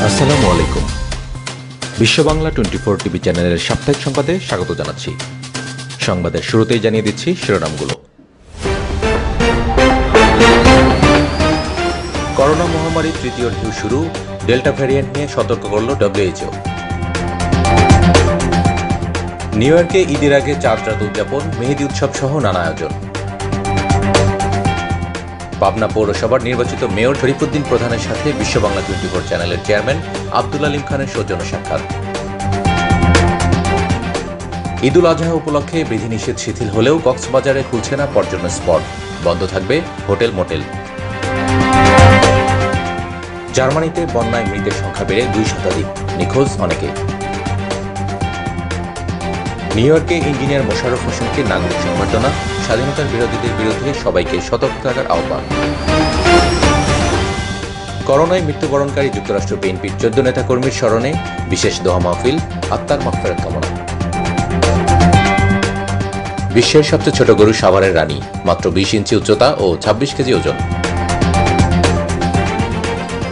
আসসালামু আলাইকুম। বিশ্ব বাংলা 24 টিভি চ্যানেলের সাপ্তাহিক সংবাদে স্বাগত জানাচ্ছি। সংবাদের শুরুতেই জানিয়ে দিচ্ছি শিরোনামগুলো। করোনা মহামারীর তৃতীয় ঢেউ শুরু, ডেল্টা ভ্যারিয়েন্ট নিয়ে সতর্ক করল WHO। নিউ ইয়র্কে ঈদের আগে চাঁদ রাত উদযাপন, মেহেদি উৎসব সহ নানা আয়োজন। পাবনা পৌরসভার নির্বাচিত মেয়র শরীফুদ্দীন প্রধানের সাথে বিশ্ব বাংলা 24 চ্যানেলের চেয়ারম্যান আব্দুল আলিম খানের সৌজন্য সাক্ষাৎ। ঈদুল আজহা উপলক্ষে বিধিনিষেধ শিথিল হলেও কক্সবাজারে খুলছে না পর্যটন স্পট, বন্ধ থাকবে হোটেল মোটেল। জার্মানিতে বন্যায় মৃতের সংখ্যা বেড়ে 2 শতাধিক, নিখোঁজ অনেকে। নিউ ইয়র্কে ইঞ্জিনিয়ার মোশাররফ হোসেনকে নাগরিক সংবর্ধনা, স্বাধীনতার বিরোধীদের বিরুদ্ধে সবাইকে সতর্ক থাকার আহ্বান। করোনায় মৃত্যুবরণকারী যুক্তরাষ্ট্র বিএনপির 14 নেতাকর্মীর স্মরণে বিশেষ দোয়া মাহফিল, আত্মার মাগফিরাত কামনা। বিশ্বের সবচেয়ে ছোট গরু সাভারের রানী, মাত্র 20 ইঞ্চি উচ্চতা ও 26 কেজি ওজন।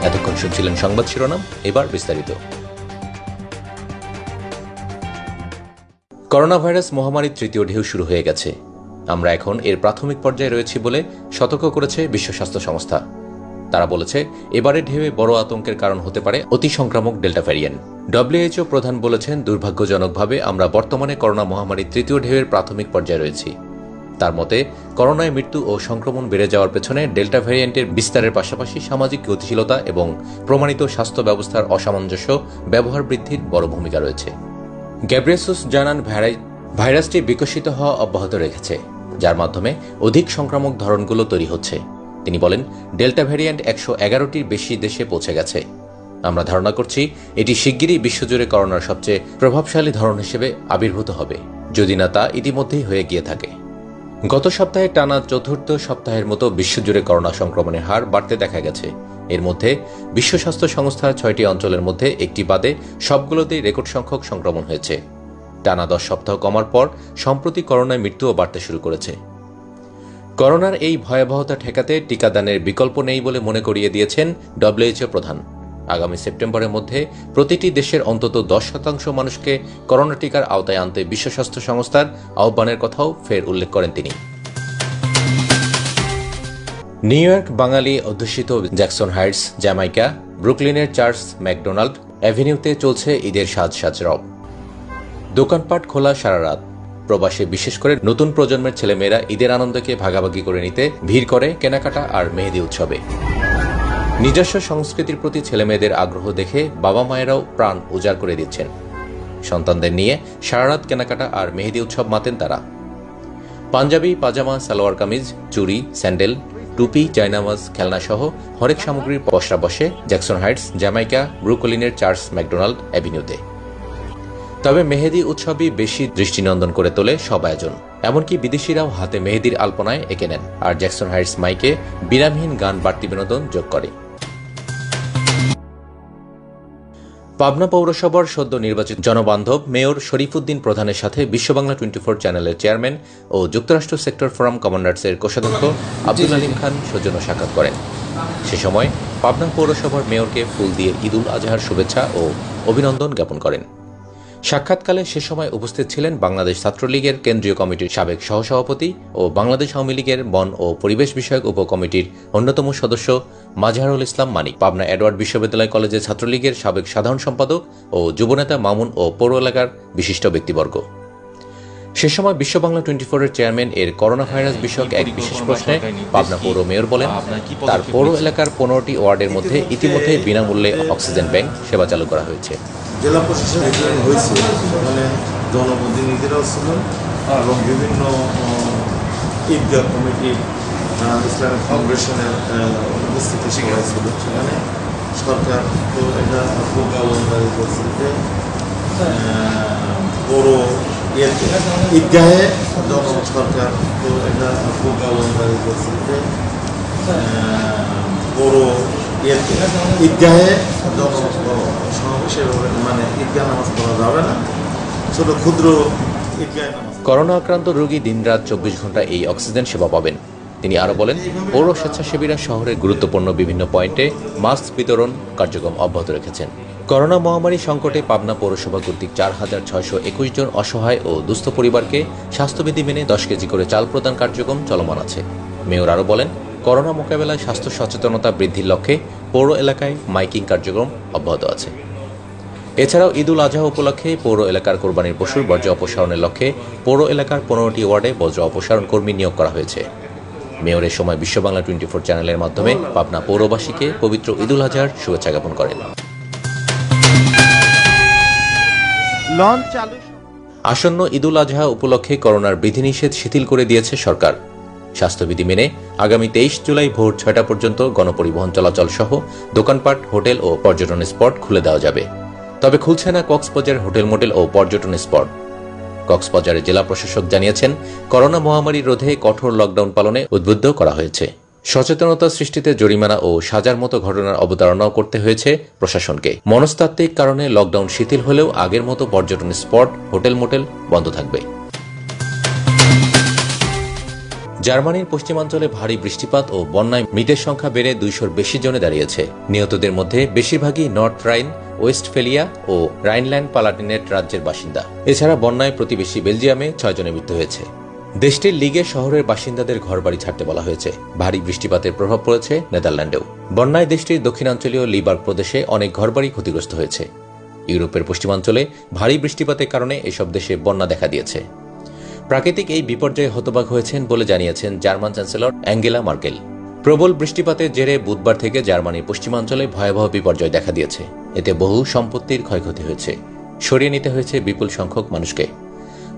এতক্ষণ শুনছিলেন সংবাদ শিরোনাম, এবার বিস্তারিত। করোনা ভাইরাস মহামারীর তৃতীয় ঢেউ শুরু হয়ে গেছে। আমরা এখন এর প্রাথমিক পর্যায়ে রয়েছি বলে সতর্ক করেছে বিশ্ব স্বাস্থ্য সংস্থা। তারা বলেছে, এবারের ঢেউয়ে বড় আতঙ্কের কারণ হতে পারে অতি সংক্রামক ডেল্টা ভ্যারিয়েন্ট। WHO প্রধান বলেছেন, দুর্ভাগ্যজনকভাবে আমরা বর্তমানে করোনা মহামারীর তৃতীয় ঢেউয়ের প্রাথমিক পর্যায়ে রয়েছি। তার মতে, করোনায় মৃত্যু ও সংক্রমণ বেড়ে যাওয়ার পেছনে ডেল্টা ভ্যারিয়েন্টের বিস্তারের পাশাপাশি সামাজিক গতিশীলতা এবং প্রমাণিত স্বাস্থ্য ব্যবস্থার অসামঞ্জস্য ব্যবহার বৃদ্ধির বড় ভূমিকা রয়েছে। গ্যাব্রিয়েসুস জানান, ভাইরাসটি বিকশিত হওয়া অব্যাহত রেখেছে, যার মাধ্যমে অধিক সংক্রামক ধরনগুলো তৈরি হচ্ছে। তিনি বলেন, ডেল্টা ভ্যারিয়েন্ট 111টির বেশি দেশে পৌঁছে গেছে। আমরা ধারণা করছি এটি শিগগিরই বিশ্বজুড়ে করোনার সবচেয়ে প্রভাবশালী ধরন হিসেবে আবির্ভূত হবে, যদি না তা ইতিমধ্যেই হয়ে গিয়ে থাকে। গত সপ্তাহে টানা চতুর্থ সপ্তাহের মতো বিশ্বজুড়ে করোনা সংক্রমণের হার বাড়তে দেখা গেছে। এর মধ্যে বিশ্ব স্বাস্থ্য সংস্থার 6টি অঞ্চলের মধ্যে একটি বাদে সবগুলোতেই রেকর্ড সংখ্যক সংক্রমণ হয়েছে। টানা 10 সপ্তাহ কমার পর সম্প্রতি করোনায় মৃত্যুও বাড়তে শুরু করেছে। করোনার এই ভয়াবহতা ঠেকাতে টিকাদানের বিকল্প নেই বলে মনে করিয়ে দিয়েছেন WHO প্রধান। আগামী সেপ্টেম্বরের মধ্যে প্রতিটি দেশের অন্তত 10% মানুষকে করোনা টিকার আওতায় আনতে বিশ্ব স্বাস্থ্য সংস্থার আহ্বানের কথাও ফের উল্লেখ করেন তিনি। নিউ ইয়র্ক বাঙালি অধ্যুষিত জ্যাকসন হাইটস, জ্যামাইকা, ব্রুকলিনের চার্লস ম্যাকডোনাল্ড অ্যাভিনিউতে চলছে ঈদের সাজ রব। দোকানপাট খোলা সারা রাত। প্রবাসে বিশেষ করে নতুন প্রজন্মের ছেলেমেয়েরা ঈদের আনন্দকে ভাগাভাগি করে নিতে ভিড় করে কেনাকাটা আর মেহেদি উৎসবে। নিজস্ব সংস্কৃতির প্রতি ছেলেমেয়েদের আগ্রহ দেখে বাবা মায়েরাও প্রাণ উজাড় করে দিচ্ছেন। সন্তানদের নিয়ে সারা রাত কেনাকাটা আর মেহেদি উৎসব মাতেন তারা। পাঞ্জাবি, পাজামা, সালোয়ার কামিজ, চুড়ি, স্যান্ডেল, টুপি, জায়নামাজ, খেলনা সহ হরেক সামগ্রীর পসরা বসে জ্যাকসন হাইটস, জ্যামাইকা, ব্রুকলিনের চার্লস ম্যাকডোনাল্ড অ্যাভিনিউতে। তবে মেহেদি উৎসবই বেশি দৃষ্টিনন্দন করে তোলে সব আয়োজন। এমনকি বিদেশিরাও হাতে মেহেদির আলপনায় এঁকে নেন, আর জ্যাকসন হাইটস মাইকে বিরামহীন গান বাড়তি বিনোদন যোগ করে। পাবনা পৌরসভার সদ্য নির্বাচিত জনবান্ধব মেয়র শরীফুদ্দীন প্রধানের সাথে বিশ্ব বাংলা 24 চ্যানেলের চেয়ারম্যান ও যুক্তরাষ্ট্র সেক্টর ফোরাম কমান্ডার্সের কোষাধ্যক্ষ আব্দুল আলিম খান সৌজন্য সাক্ষাৎ করেন। সে সময় পাবনা পৌরসভার মেয়রকে ফুল দিয়ে ঈদুল আজহার শুভেচ্ছা ও অভিনন্দন জ্ঞাপন করেন। সাক্ষাৎকালে সে সময় উপস্থিত ছিলেন বাংলাদেশ ছাত্রলীগের কেন্দ্রীয় কমিটির সাবেক সহসভাপতি ও বাংলাদেশ আওয়ামী লীগের বন ও পরিবেশ বিষয়ক উপকমিটির অন্যতম সদস্য মাজহারুল ইসলাম মানিক, পাবনা এডওয়ার্ড বিশ্ববিদ্যালয় কলেজের ছাত্রলীগের সাবেক সাধারণ সম্পাদক ও যুবনেতা মামুন ও পৌর এলাকার বিশিষ্ট ব্যক্তিবর্গ। সে সময় বিশ্ব বাংলা 24-এর চেয়ারম্যান এর করোনা ভাইরাস বিষয়ক এক বিশেষ প্রশ্নে পাবনা পৌর মেয়র বলেন, তার পৌর এলাকার 15টি ওয়ার্ডের মধ্যে ইতিমধ্যে বিনামূল্যে অক্সিজেন ব্যাংক সেবা চালু করা হয়েছে। জেলা প্রশাসন এখানে হয়েছে, সেখানে জনপ্রতিনিধিরাও ছিলেন এবং বিভিন্ন ঈদগাহ কমিটি, ইসলামিক ফাউন্ডেশনের উপস্থিতি সবাই ছিল। সেখানে সরকার তো এটা প্রজ্ঞাপন জারি করছে যে বড় ঈদগাহে সরকার তো এটা প্রজ্ঞাপন জারি করছে যে বড় ঈদগাহে সমাবেশের মানে ঈদগাহ নামাজ পড়া যাবে না, ছোট ক্ষুদ্র ঈদগাহে নামাজ। করোনা আক্রান্ত রোগী দিনরাত 24 ঘন্টা এই অক্সিজেন সেবা পাবেন। তিনি আরও বলেন, পৌর স্বেচ্ছাসেবীরা শহরের গুরুত্বপূর্ণ বিভিন্ন পয়েন্টে মাস্ক বিতরণ কার্যক্রম অব্যাহত রেখেছেন। করোনা মহামারী সংকটে পাবনা পৌরসভা কর্তৃক 4,621 জন অসহায় ও দুস্থ পরিবারকে স্বাস্থ্যবিধি মেনে 10 কেজি করে চাল প্রদান কার্যক্রম চলমান আছে। মেয়র আরও বলেন, করোনা মোকাবেলায় স্বাস্থ্য সচেতনতা বৃদ্ধির লক্ষ্যে পৌর এলাকায় মাইকিং কার্যক্রম অব্যাহত আছে। এছাড়াও ঈদুল আজহা উপলক্ষে পৌর এলাকার কোরবানির পশুর বর্জ্য অপসারণের লক্ষ্যে পৌর এলাকার 15টি ওয়ার্ডে বর্জ্য অপসারণ কর্মী নিয়োগ করা হয়েছে। মেয়রের সময় বিশ্ব বাংলা 24 চ্যানেলের মাধ্যমে পাবনা পৌরবাসীকে পবিত্র ঈদুল আজহার শুভেচ্ছা জ্ঞাপন করেন। আসন্ন ঈদুল আজহা উপলক্ষে করোনার বিধিনিষেধ শিথিল করে দিয়েছে সরকার। স্বাস্থ্যবিধি মেনে আগামী 23 জুলাই ভোর 6টা পর্যন্ত গণপরিবহন চলাচল সহ দোকানপাট, হোটেল ও পর্যটন স্পট খুলে দেওয়া যাবে। তবে খুলছে না কক্সবাজার হোটেল, মোটেল ও পর্যটন স্পট। কক্সবাজারের জেলা প্রশাসক জানিয়েছেন, করোনা মহামারী রোধে কঠোর লকডাউন পালনে উদ্বুদ্ধ করা হয়েছে। সচেতনতা সৃষ্টিতে জরিমানা ও সাজার মতো ঘটনার অবতারণাও করতে হয়েছে প্রশাসনকে। মনস্তাত্ত্বিক কারণে লকডাউন শিথিল হলেও আগের মতো পর্যটন স্পট, হোটেল, মোটেল বন্ধ থাকবে। জার্মানির পশ্চিমাঞ্চলে ভারী বৃষ্টিপাত ও বন্যায় মৃতের সংখ্যা বেড়ে 200-র বেশি জনে দাঁড়িয়েছে। নিহতদের মধ্যে বেশিরভাগই নর্থ রাইন ওয়েস্টফেলিয়া ও রাইনল্যান্ড পালাটিনেট রাজ্যের বাসিন্দা। এছাড়া বন্যায় প্রতিবেশী বেলজিয়ামে 6 জনের মৃত্যু হয়েছে। দেশটির লিগে শহরের বাসিন্দাদের ঘরবাড়ি ছাড়তে বলা হয়েছে। ভারী বৃষ্টিপাতের প্রভাব পড়েছে নেদারল্যান্ডেও। বন্যায় দেশটির দক্ষিণাঞ্চলীয় লিবার্গ প্রদেশে অনেক ঘরবাড়ি ক্ষতিগ্রস্ত হয়েছে। ইউরোপের পশ্চিমাঞ্চলে ভারী বৃষ্টিপাতের কারণে এসব দেশে বন্যা দেখা দিয়েছে। প্রাকৃতিক এই বিপর্যয়ে হতবাক হয়েছেন বলে জানিয়েছেন জার্মান চ্যান্সেলর অ্যাঙ্গেলা মার্কেল। প্রবল বৃষ্টিপাতের জেরে বুধবার থেকে জার্মানির পশ্চিমাঞ্চলে ভয়াবহ বিপর্যয় দেখা দিয়েছে। এতে বহু সম্পত্তির ক্ষয়ক্ষতি হয়েছে। সরিয়ে নিতে হয়েছে বিপুল সংখ্যক মানুষকে।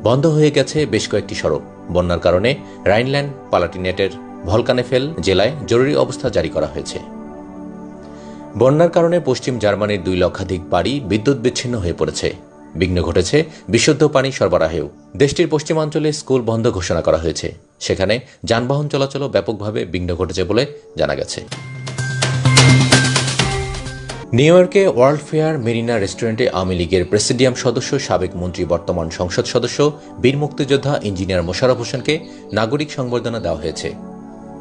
বন্ধ হয়ে গেছে বেশ কয়েকটি সড়ক। বন্যার কারণে রাইনল্যান্ড পালাটিনেটের ভলকানেফেল জেলায় জরুরি অবস্থা জারি করা হয়েছে। বন্যার কারণে পশ্চিম জার্মানির 2 লক্ষাধিক বাড়ি বিদ্যুৎ বিচ্ছিন্ন হয়ে পড়েছে। বিঘ্ন ঘটেছে বিশুদ্ধ পানি সরবরাহেও। দেশটির পশ্চিমাঞ্চলে স্কুল বন্ধ ঘোষণা করা হয়েছে। সেখানে যানবাহন চলাচলও ব্যাপকভাবে বিঘ্ন ঘটেছে বলে জানা গেছে। নিউ ইয়র্কে ওয়ার্ল্ড ফেয়ার মেরিনা রেস্টুরেন্টে আওয়ামী লীগের প্রেসিডিয়াম সদস্য, সাবেক মন্ত্রী, বর্তমান সংসদ সদস্য, বীর মুক্তিযোদ্ধা ইঞ্জিনিয়ার মোশাররফ হোসেনকে নাগরিক সংবর্ধনা দেওয়া হয়েছে।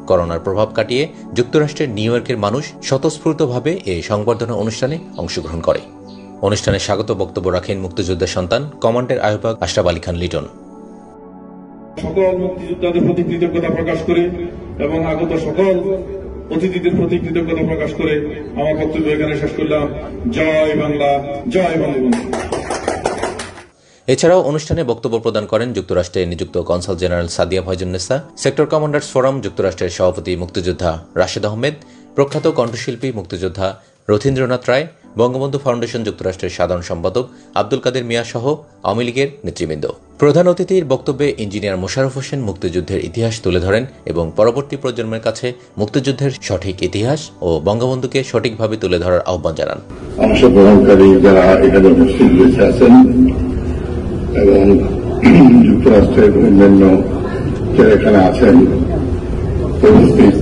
করোনার প্রভাব কাটিয়ে যুক্তরাষ্ট্রের নিউ ইয়র্কের মানুষ স্বতঃস্ফূর্তভাবে এই সংবর্ধনা অনুষ্ঠানে অংশগ্রহণ করে। অনুষ্ঠানে স্বাগত বক্তব্য রাখেন মুক্তিযোদ্ধা সন্তান কমান্ডের আহ্বায়ক আশরাফ আলী খান লিটন। সকল মুক্তিযোদ্ধাদের প্রতি কৃতজ্ঞতা প্রকাশ করে এবং আগত সকল অতিথিদের প্রতি কৃতজ্ঞতা প্রকাশ করে আমার বক্তব্য এখানে শেষ করলাম। জয় বাংলা, জয় বঙ্গবন্ধু। এছাড়াও অনুষ্ঠানে বক্তব্য প্রদান করেন যুক্তরাষ্ট্রে নিযুক্ত consul general Sadia Faizunnesa, sector commanders forum যুক্তরাষ্ট্রের সভাপতি মুক্তিযোদ্ধা রাশেদ আহমেদ, প্রখ্যাত কণ্ঠশিল্পী মুক্তিযোদ্ধা রথীন্দ্রনাথ রায়, বঙ্গবন্ধু ফাউন্ডেশন যুক্তরাষ্ট্রের সাধারণ সম্পাদক আব্দুল কাদের মিয়া সহ আওয়ামী লীগের নেতৃবৃন্দ। প্রধান অতিথির বক্তব্যে ইঞ্জিনিয়ার মোশাররফ হোসেন মুক্তিযুদ্ধের ইতিহাস তুলে ধরেন এবং পরবর্তী প্রজন্মের কাছে মুক্তিযুদ্ধের সঠিক ইতিহাস ও বঙ্গবন্ধুকে সঠিকভাবে তুলে ধরার আহ্বান জানান। অংশগ্রহণকারী যারা এখানে উপস্থিত হয়েছে আছেন এবং যুক্তরাষ্ট্রের অন্যান্য যারা এখানে আছেন উপস্থিত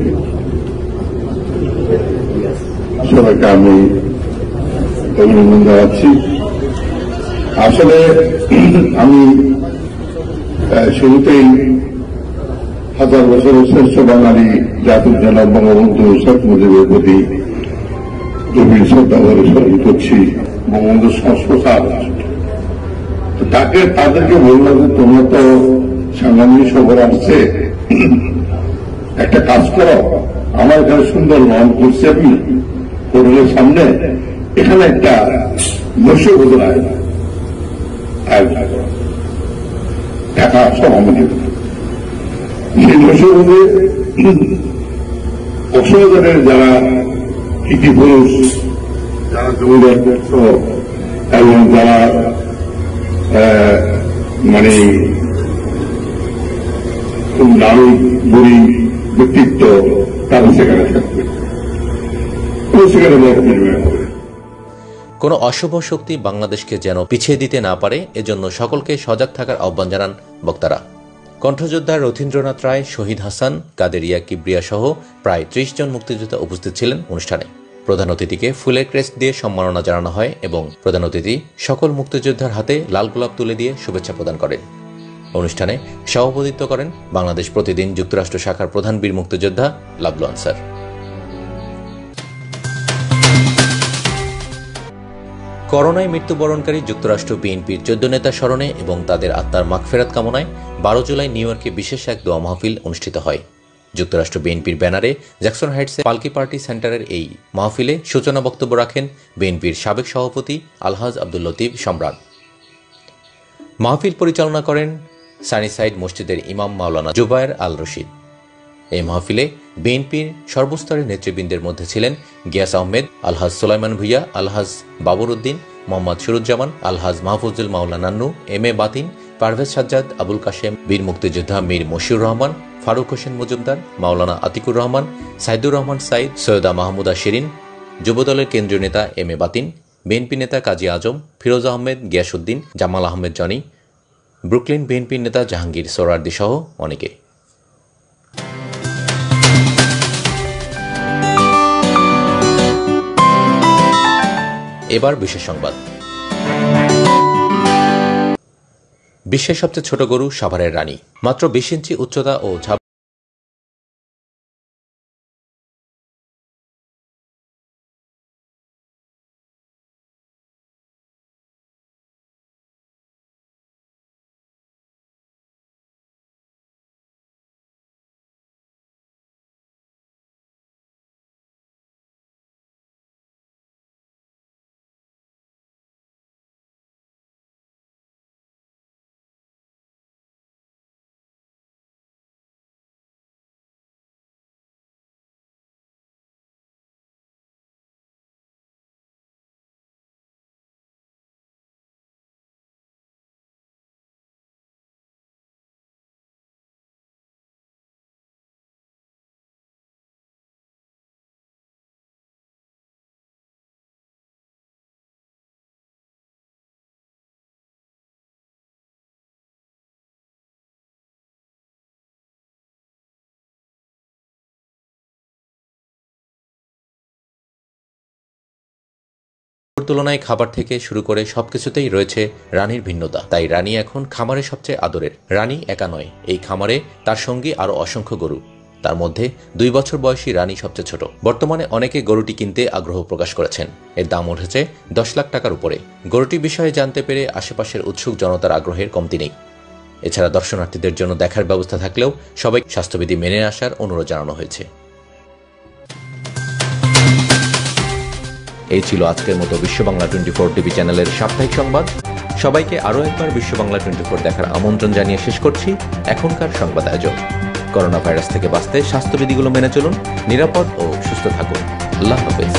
সবাইকে আমি অভিনন্দন জানাচ্ছি। আসলে আমি শুরুতেই 1000 বছরের শ্রেষ্ঠ বাঙালি জাতির জনক বঙ্গবন্ধু শেখ মুজিবের প্রতি গভীর শ্রদ্ধা স্মরণ করছি। বঙ্গবন্ধু সংস্পর্শার তাদেরকে বললাম যে তোমরা তো সাংবাদিক সফর আসছে, একটা কাজ করো, আমার এখানে সুন্দর লন করছি আমি হোটেলের সামনে, এখানে একটা নৈশভোজন আয়োজন করো, টাকা সব আমাদের। সেই নৈশভোজে কক্সবাজারের যারা কৃতি পুরুষ, যারা জমিদার এবং যারা মানে খুব নারী বুড়ি ব্যক্তিত্ব, তারা সেখানে থাকবে, সেখানে মত বিনিময় হবে। কোন অশুভ শক্তি বাংলাদেশকে যেন পিছিয়ে দিতে না পারে, এজন্য সকলকে সজাগ থাকার আহ্বান জানান বক্তারা। কণ্ঠযোদ্ধা রথীন্দ্রনাথ রায়, শহীদ হাসান, কাদেরিয়া কিবরিয়া সহ প্রায় 30 জন মুক্তিযোদ্ধা উপস্থিত ছিলেন অনুষ্ঠানে। প্রধান অতিথিকে ফুলের ক্রেস্ট দিয়ে সম্মাননা জানানো হয় এবং প্রধান অতিথি সকল মুক্তিযোদ্ধার হাতে লাল গোলাপ তুলে দিয়ে শুভেচ্ছা প্রদান করেন। অনুষ্ঠানে সভাপতিত্ব করেন বাংলাদেশ প্রতিদিন যুক্তরাষ্ট্র শাখার প্রধান বীর মুক্তিযোদ্ধা লাবলু আনসার। করোনায় মৃত্যুবরণকারী যুক্তরাষ্ট্র বিএনপির 14 নেতা স্মরণে এবং তাদের আত্মার মাগফিরাত কামনায় 12 জুলাই নিউ ইয়র্কে বিশেষ এক দোয়া মাহফিল অনুষ্ঠিত হয়। যুক্তরাষ্ট্র বিএনপির ব্যানারে জ্যাকসন হাইটসে পালকি পার্টি সেন্টারের এই মাহফিলে সূচনা বক্তব্য রাখেন বিএনপির সাবেক সভাপতি আলহাজ আব্দুল লতিফ সম্রাট। মাহফিল পরিচালনা করেন সানিসাইড মসজিদের ইমাম মাওলানা জুবায়ের আল রশিদ। এই মাহফিলে বিএনপির সর্বস্তরের নেতৃবৃন্দের মধ্যে ছিলেন গিয়াস আহমেদ, আলহাজ সুলাইমান ভুইয়া, আলহাজ বাবর উদ্দিন, মোহাম্মদ সুরুজ্জামান, আলহাজ মাহফুজুল মাওলা নান্নু, এম এ বাতিন, পারভেজ সাজ্জাদ, আবুল কাশেম, বীর মুক্তিযোদ্ধা মীর মশিউর রহমান, ফারুক হোসেন মজুমদার, মাওলানা আতিকুর রহমান, সাইদুর রহমান সাইদ, সৈয়দা মাহমুদা শিরিন, যুবদলের কেন্দ্রীয় নেতা এম এ বাতিন, বিএনপি নেতা কাজী আজম, ফিরোজ আহমেদ, গিয়াসউদ্দিন, জামাল আহমেদ জনি, ব্রুকলিন বিএনপির নেতা জাহাঙ্গীর সোহরাওয়ার্দী সহ অনেকে। এবার বিশেষ সংবাদ। বিশ্বের সবচেয়ে ছোট গরু সাভারের রানী, মাত্র 20 ইঞ্চি উচ্চতা ও তুলনায় খাবার থেকে শুরু করে সবকিছুতেই রয়েছে রানীর ভিন্নতা। তাই রানী এখন খামারের সবচেয়ে আদরের। রানী একা নয়, এই খামারে তার সঙ্গী আরও অসংখ্য গরু। তার মধ্যে 2 বছর বয়সী রানী সবচেয়ে ছোট। বর্তমানে অনেকে গরুটি কিনতে আগ্রহ প্রকাশ করেছেন। এর দাম উঠেছে 10 লাখ টাকার উপরে। গরুটি বিষয়ে জানতে পেরে আশেপাশের উৎসুক জনতার আগ্রহের কমতি নেই। এছাড়া দর্শনার্থীদের জন্য দেখার ব্যবস্থা থাকলেও সবাই স্বাস্থ্যবিধি মেনে আসার অনুরোধ জানানো হয়েছে। এই ছিল আজকের মতো বিশ্ব বাংলা 24 টিভি চ্যানেলের সাপ্তাহিক সংবাদ। সবাইকে আরও একবার বিশ্ব বাংলা 24 দেখার আমন্ত্রণ জানিয়ে শেষ করছি এখনকার সংবাদ আয়োজন। করোনা ভাইরাস থেকে বাঁচতে স্বাস্থ্যবিধিগুলো মেনে চলুন, নিরাপদ ও সুস্থ থাকুন। আল্লাহ হাফেজ।